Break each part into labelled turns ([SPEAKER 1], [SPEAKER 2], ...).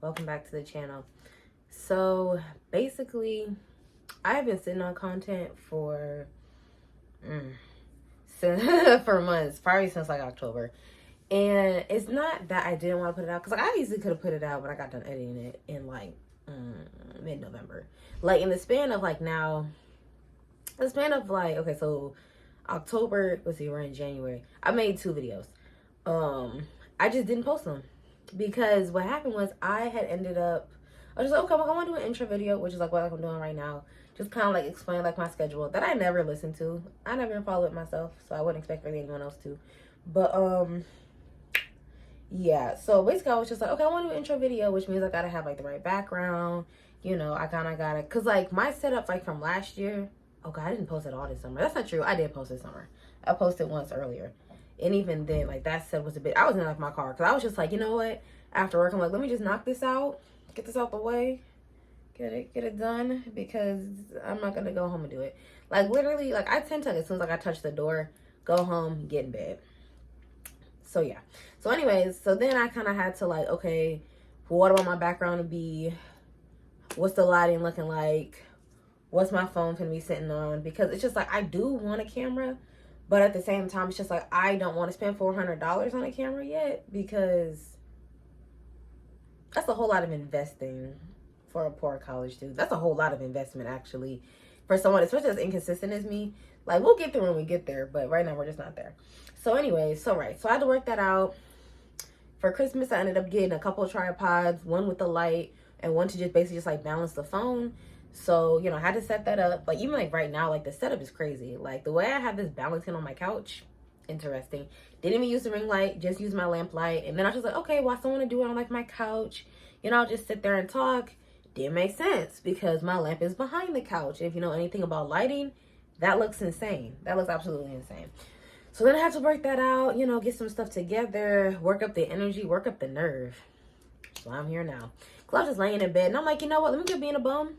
[SPEAKER 1] welcome back to the channel. So basically, I have been sitting on content for for months, probably since like October. And it's not that I didn't want to put it out, because like, I easily could have put it out, but I got done editing it in like mid-November. Like in the span of like now, the span of like, okay, so October, let's see, we're in January. I made 2 videos. I just didn't post them because what happened was I had ended up, I was just like, okay, well, I want to do an intro video, which is like what I'm doing right now. Just kind of like explain like my schedule that I never listened to. I never followed it myself, so I wouldn't expect really anyone else to. But yeah, so basically I was just like, okay, I want to do an intro video, which means I gotta have like the right background. You know, I kind of gotta, cause like my setup like from last year. Oh god, I didn't post it all this summer. That's not true. I did post this summer. I posted once earlier. And even then, like that set was a bit, I was in like my car because I was just like, you know what? After work, I'm like, let me just knock this out, get this out the way, get it done, because I'm not gonna go home and do it. Like literally, like I tend to, like, as soon as like I touch the door, go home, get in bed. So yeah. So anyways, so then I kind of had to like, okay, what do I want my background to be? What's the lighting looking like? What's my phone gonna be sitting on? Because it's just like I do want a camera. But at the same time, it's just like, I don't want to spend $400 on a camera yet, because that's a whole lot of investing for a poor college student. That's a whole lot of investment, actually, for someone, especially as inconsistent as me. Like, we'll get there when we get there, but right now we're just not there. So anyways, so I had to work that out. For Christmas, I ended up getting a couple of tripods, one with the light and one to just basically just like balance the phone. So, you know, I had to set that up. Like, even like right now, like the setup is crazy. Like the way I have this balancing on my couch, interesting. Didn't even use the ring light, just use my lamp light. And then I was just like, okay, well, I still want to do it on like my couch. You know, I'll just sit there and talk. Didn't make sense because my lamp is behind the couch. If you know anything about lighting, that looks insane. That looks absolutely insane. So then I had to work that out, you know, get some stuff together, work up the energy, work up the nerve. So I'm here now. Cause I was just laying in bed and I'm like, you know what, let me quit being a bum.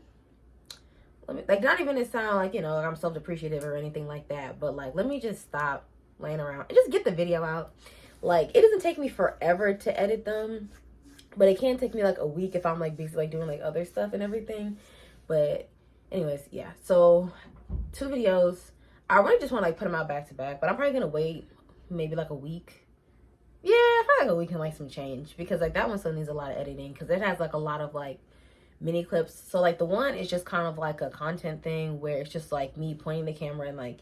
[SPEAKER 1] Let me, like, not even to sound like, you know, like I'm self-depreciative or anything like that, but like, let me just stop laying around and just get the video out. Like, it doesn't take me forever to edit them, but it can take me like a week if I'm like busy like doing like other stuff and everything. But anyways, yeah, so 2 videos. I really just want to like put them out back to back, but I'm probably gonna wait maybe like a week. Yeah, probably like a week and like some change, because like that one still needs a lot of editing because it has like a lot of like mini clips. So like the one is just kind of like a content thing where it's just like me pointing the camera and like,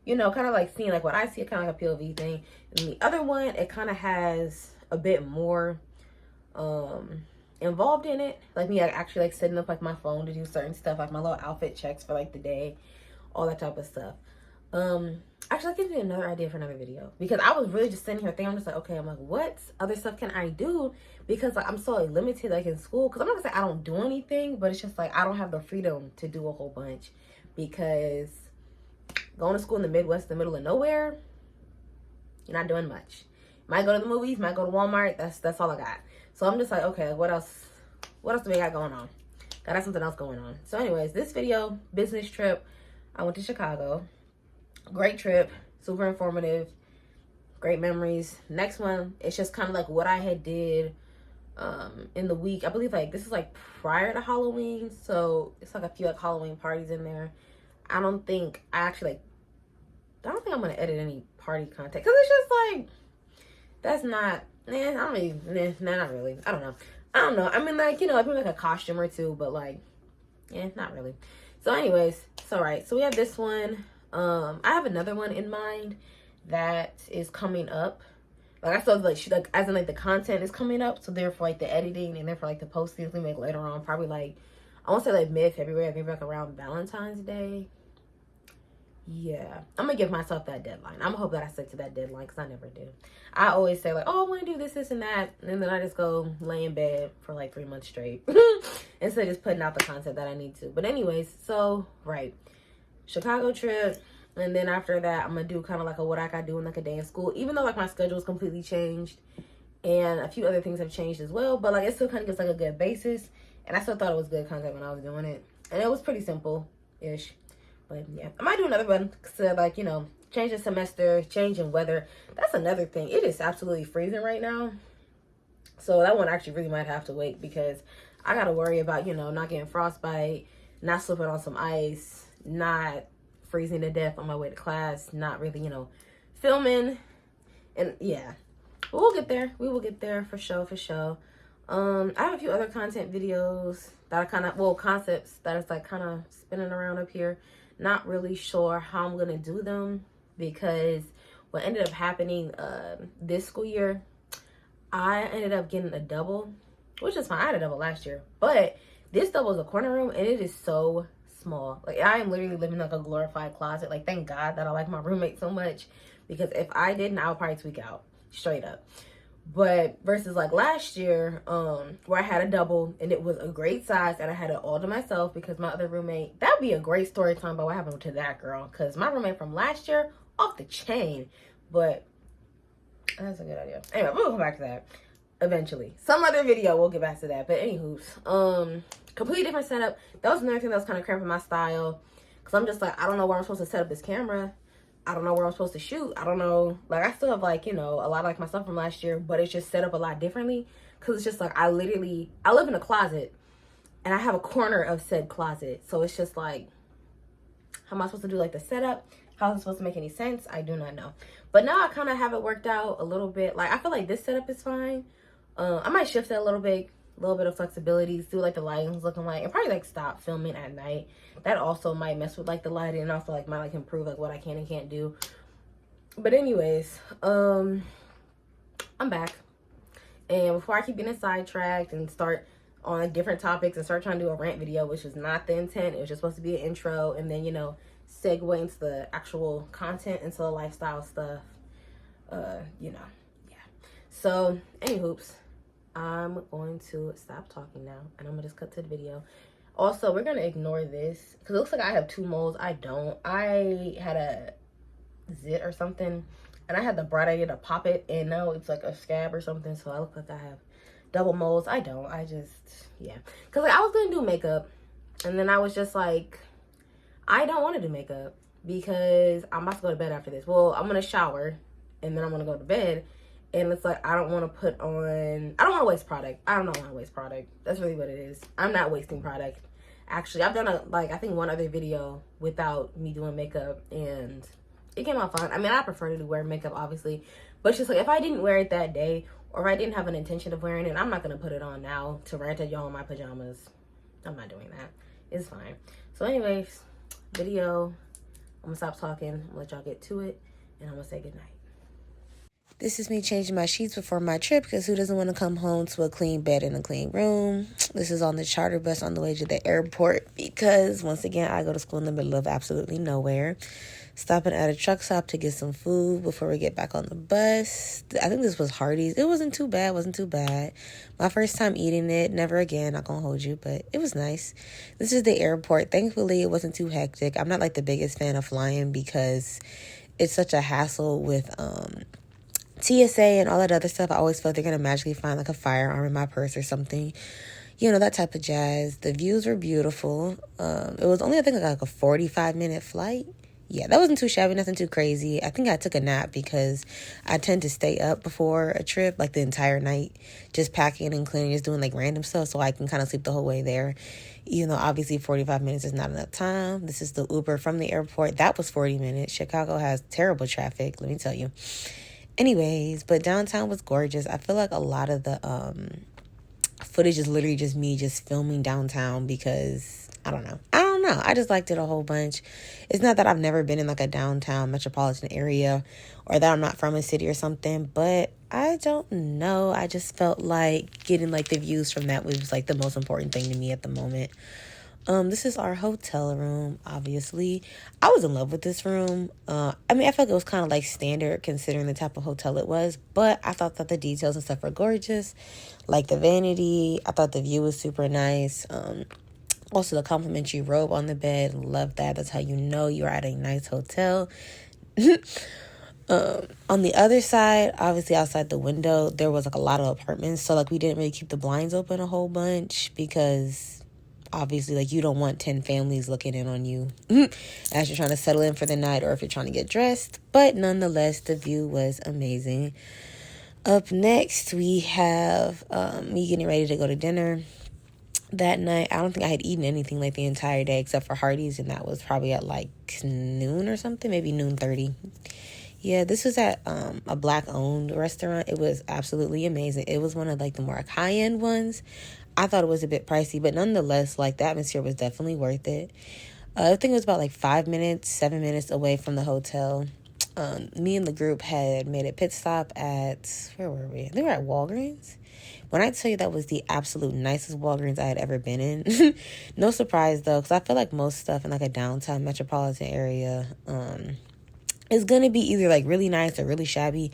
[SPEAKER 1] you know, kind of like seeing like what I see, kind of like a POV thing. And the other one, it kind of has a bit more involved in it, like me actually like setting up like my phone to do certain stuff, like my little outfit checks for like the day, all that type of stuff. Actually, that gives me another idea for another video, because I was really just sitting here thinking, I'm just like, okay, I'm like, what other stuff can I do? Because like I'm so like, limited like in school, because I'm not gonna say I don't do anything, but it's just like I don't have the freedom to do a whole bunch, because going to school in the Midwest, the middle of nowhere, you're not doing much. Might go to the movies, might go to Walmart. That's all I got. So I'm just like, okay, what else do we got going on? Got something else going on. So anyways, this video, business trip, I went to Chicago. Great trip, super informative, great memories. Next one, it's just kind of like what I had did in the week. I believe like this is like prior to Halloween, so it's like a few like Halloween parties in there. I don't think I'm gonna edit any party content, because it's just like, that's not, not really. I don't know. I mean, like, you know, like maybe like a costume or two, but like, not really. So anyways, so right, so we have this one. I have another one in mind that is coming up. Like I said, like as in like the content is coming up, so therefore like the editing and therefore like the postings we make later on, probably like I want to say like mid-February, maybe like around Valentine's Day. Yeah, I'm gonna give myself that deadline. I'm gonna hope that I stick to that deadline, because I never do. I always say like, oh, I want to do this and that, and then I just go lay in bed for like 3 months straight instead of just putting out the content that I need to. But anyways, so right, Chicago trip, and then after that I'm gonna do kind of like a what I gotta do in like a day in school, even though like my schedule is completely changed and a few other things have changed as well, but like it still kind of gives like a good basis, and I still thought it was good content when I was doing it, and it was pretty simple-ish. But yeah, I might do another one, so like, you know, change the semester, change in weather. That's another thing. It is absolutely freezing right now. So that one actually really might have to wait because I got to worry about, not getting frostbite, not slipping on some ice, not freezing to death on my way to class, not really, filming. And yeah, but we'll get there. We will get there for sure, for sure. I have a few other content videos that are kind of, concepts that is like kind of spinning around up here. Not really sure how I'm going to do them because what ended up happening this school year, I ended up getting a double, which is fine. I had a double last year, but this double is a corner room and it is so small. Like, I am literally living like a glorified closet. Like, thank God that I like my roommate so much, because if I didn't, I would probably tweak out straight up. But versus like last year, where I had a double and it was a great size and I had it all to myself because my other roommate, that'd be a great story time about what happened to that girl. Because my roommate from last year, off the chain. But that's a good idea. Anyway, we'll come back to that eventually. Some other video, we'll get back to that. But anywho's, completely different setup. That was another thing that was kind of cramping my style. Because I'm just like, I don't know where I'm supposed to set up this camera. I don't know where I'm supposed to shoot. I don't know. Like, I still have, like, a lot of, like, my stuff from last year. But it's just set up a lot differently. Because it's just, like, I live in a closet. And I have a corner of said closet. So it's just, like, how am I supposed to do, like, the setup? How is it supposed to make any sense? I do not know. But now I kind of have it worked out a little bit. Like, I feel like this setup is fine. I might shift it a little bit of flexibility, see what like the lighting's looking like, and probably like stop filming at night. That also might mess with like the lighting, and also like might like improve like what I can and can't do. But anyways, I'm back, and before I keep getting sidetracked and start on like, different topics and start trying to do a rant video, which was not the intent. It was just supposed to be an intro, and then segue into the actual content, into the lifestyle stuff. Yeah. So, anywhoops, I'm going to stop talking now, and I'm gonna just cut to the video. Also, we're gonna ignore this because it looks like I have 2 moles. I don't. I had a zit or something, and I had the bright idea to pop it, and now it's like a scab or something. So I look like I have double moles. I don't. I just, yeah. Because like, I was gonna do makeup, and then I was just like, I don't want to do makeup because I'm about to go to bed after this. Well, I'm gonna shower, and then I'm gonna go to bed. And it's like, I don't want to put on, I don't want to waste product. I don't want to waste product. That's really what it is. I'm not wasting product. Actually, I've done I think one other video without me doing makeup, and it came out fine. I mean, I prefer to wear makeup, obviously. But it's just like, if I didn't wear it that day, or if I didn't have an intention of wearing it, I'm not going to put it on now to rant at y'all in my pajamas. I'm not doing that. It's fine. So anyways, video. I'm going to stop talking. I'm going to let y'all get to it. And I'm going to say goodnight. This is me changing my sheets before my trip because who doesn't want to come home to a clean bed and a clean room? This is on the charter bus on the way to the airport because, once again, I go to school in the middle of absolutely nowhere. Stopping at a truck stop to get some food before we get back on the bus. I think this was Hardee's. It wasn't too bad. My first time eating it. Never again, not gonna hold you, but it was nice. This is the airport. Thankfully, it wasn't too hectic. I'm not like the biggest fan of flying because it's such a hassle with TSA and all that other stuff. I always feel they're going to magically find like a firearm in my purse or something. That type of jazz. The views were beautiful. It was only, I think, like a 45-minute flight. Yeah, that wasn't too shabby, nothing too crazy. I think I took a nap because I tend to stay up before a trip, like the entire night, just packing and cleaning, just doing like random stuff so I can kind of sleep the whole way there. Obviously 45 minutes is not enough time. This is the Uber from the airport. That was 40 minutes. Chicago has terrible traffic, let me tell you. Anyways, but downtown was gorgeous. I feel like a lot of the footage is literally just me just filming downtown because I don't know. I just liked it a whole bunch. It's not that I've never been in like a downtown metropolitan area or that I'm not from a city or something, but I don't know. I just felt like getting like the views from that was like the most important thing to me at the moment. This is our hotel room, obviously. I was in love with this room. I felt like it was kind of like standard considering the type of hotel it was, but I thought that the details and stuff were gorgeous. Like the vanity, I thought the view was super nice. Also the complimentary robe on the bed, love that. That's how you know you're at a nice hotel. On the other side, obviously outside the window, there was like a lot of apartments. So like we didn't really keep the blinds open a whole bunch because obviously, like, you don't want 10 families looking in on you as you're trying to settle in for the night or if you're trying to get dressed. But nonetheless, the view was amazing. Up next, we have me getting ready to go to dinner. That night, I don't think I had eaten anything like the entire day except for Hardee's, and that was probably at like noon or something, maybe noon 30. Yeah, this was at a black-owned restaurant. It was absolutely amazing. It was one of like the more high-end ones. I thought it was a bit pricey, but nonetheless, like the atmosphere was definitely worth it. I think it was about like 7 minutes away from the hotel. Me and the group had made a pit stop at, where were we? I think we were at Walgreens. When I tell you that was the absolute nicest Walgreens I had ever been in. No surprise though, because I feel like most stuff in like a downtown metropolitan area is going to be either like really nice or really shabby.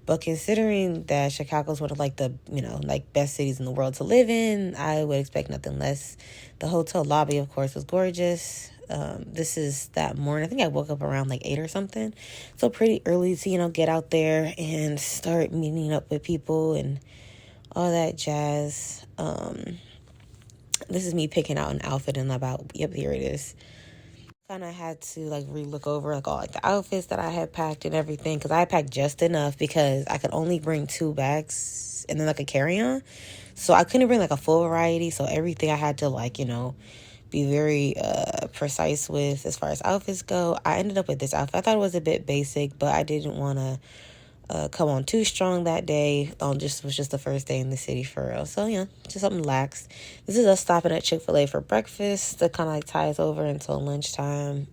[SPEAKER 1] But considering that Chicago's one of like the, like best cities in the world to live in, I would expect nothing less. The hotel lobby, of course, was gorgeous. This is that morning. I think I woke up around like 8 or something. So pretty early to, get out there and start meeting up with people and all that jazz. This is me picking out an outfit and about, yep, here it is. Kind of had to like re-look over like all like the outfits that I had packed and everything, because I packed just enough because I could only bring 2 bags and then like a carry-on. So I couldn't bring like a full variety. So everything I had to like, be very precise with as far as outfits go. I ended up with this outfit. I thought it was a bit basic, but I didn't want to come on too strong that day. It was just the first day in the city for real. So yeah, just something lax. This is us stopping at Chick-fil-A for breakfast. That kind of like ties over until lunchtime.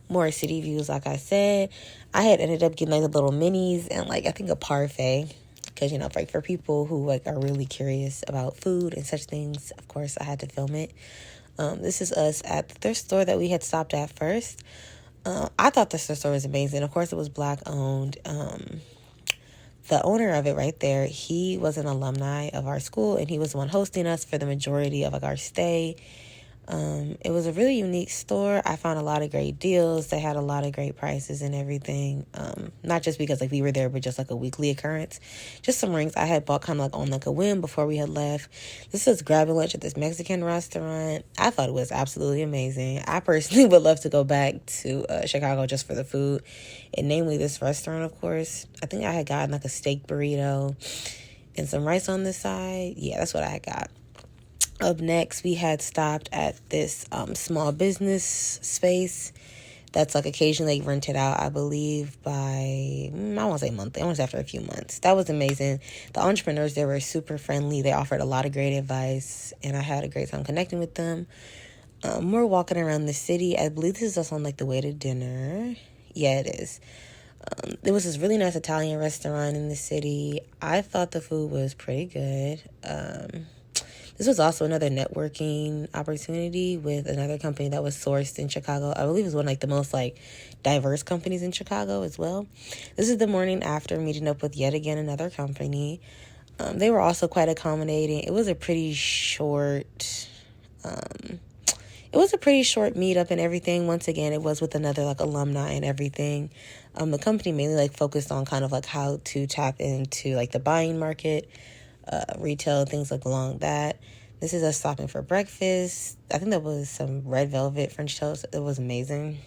[SPEAKER 1] More city views, like I said. I had ended up getting like the little minis and like I think a parfait. Because, like for people who like are really curious about food and such things, of course, I had to film it. This is us at the thrift store that we had stopped at first. I thought the thrift store was amazing. Of course, it was black owned. The owner of it right there, he was an alumni of our school, and he was the one hosting us for the majority of like our stay. It was a really unique store. I found a lot of great deals. They had a lot of great prices and everything. Not just because like we were there, but just like a weekly occurrence. Just some rings I had bought kind of like on like a whim before we had left. This was grabbing lunch at this Mexican restaurant. I thought it was absolutely amazing. I personally would love to go back to Chicago just for the food, and namely this restaurant, of course. I think I had gotten like a steak burrito and some rice on the side. Yeah, that's what I had got. Up next, we had stopped at this small business space that's like occasionally rented out, I believe, by, I won't say monthly, I want to say after a few months. That was amazing. The entrepreneurs there were super friendly. They offered a lot of great advice, and I had a great time connecting with them. We're walking around the city. I believe this is us on like the way to dinner. Yeah, it is. There was this really nice Italian restaurant in the city. I thought the food was pretty good. This was also another networking opportunity with another company that was sourced in Chicago. I believe it was one of like the most like diverse companies in Chicago as well. This is the morning after meeting up with yet again another company. They were also quite accommodating. It was a pretty short meetup and everything. Once again, it was with another like alumni and everything. The company mainly like focused on kind of like how to tap into like the buying market, retail, things like along that. This is us stopping for breakfast. I think that was some red velvet French toast. It was amazing.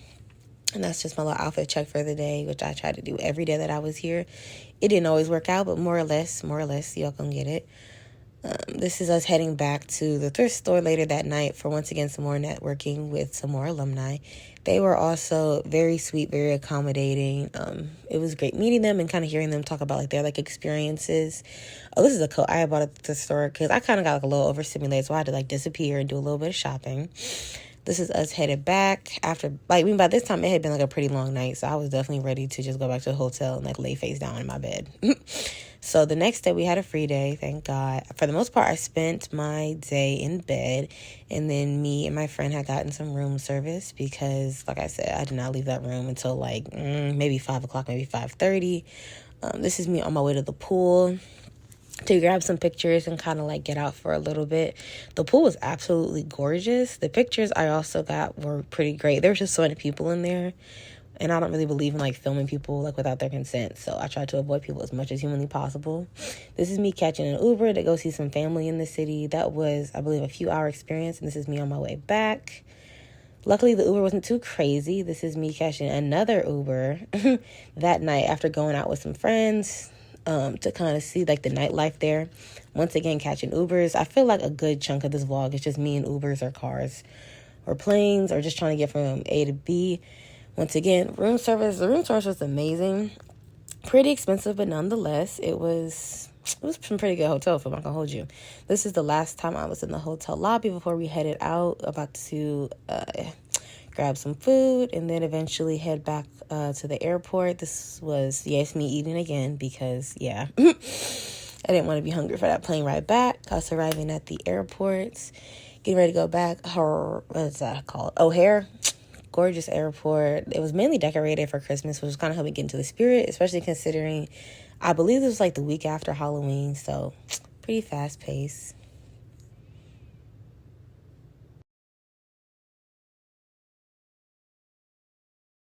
[SPEAKER 1] And that's just my little outfit check for the day, which I try to do every day that I was here. It didn't always work out, but more or less, y'all gonna get it. This is us heading back to the thrift store later that night for once again some more networking with some more alumni. They were also very sweet, very accommodating. It was great meeting them and kind of hearing them talk about like their like experiences. Oh, this is a coat I bought at the store because I kind of got like a little overstimulated, so I had to like disappear and do a little bit of shopping. This is us headed back after, like, by this time it had been like a pretty long night, so I was definitely ready to just go back to the hotel and like lay face down in my bed. So the next day we had a free day, thank God. For the most part, I spent my day in bed, and then me and my friend had gotten some room service because, like I said, I did not leave that room until like maybe 5 o'clock, maybe 5:30. This is me on my way to the pool to grab some pictures and kind of like get out for a little bit. The pool was absolutely gorgeous. The pictures I also got were pretty great. There was just so many people in there, and I don't really believe in like filming people like without their consent, so I try to avoid people as much as humanly possible. This is me catching an Uber to go see some family in the city. That was, I believe, a few hour experience, and this is me on my way back. Luckily, the Uber wasn't too crazy. This is me catching another Uber that night after going out with some friends. to kind of see like the nightlife there. Once again, catching Ubers. I feel like a good chunk of this vlog is just me in Ubers or cars or planes or just trying to get from A to B. Once again, room service. The room service was amazing. Pretty expensive, but nonetheless, it was some pretty good hotel food. I'm not gonna hold you. This is the last time I was in the hotel lobby before we headed out, about to grab some food and then eventually head back to the airport. This was, yes, me eating again because, yeah, I didn't want to be hungry for that plane ride back. Us arriving at the airport, getting ready to go back. What's that called? O'Hare. Gorgeous airport. It was mainly decorated for Christmas, which was kind of helping get into the spirit, especially considering I believe this was like the week after Halloween, so pretty fast paced.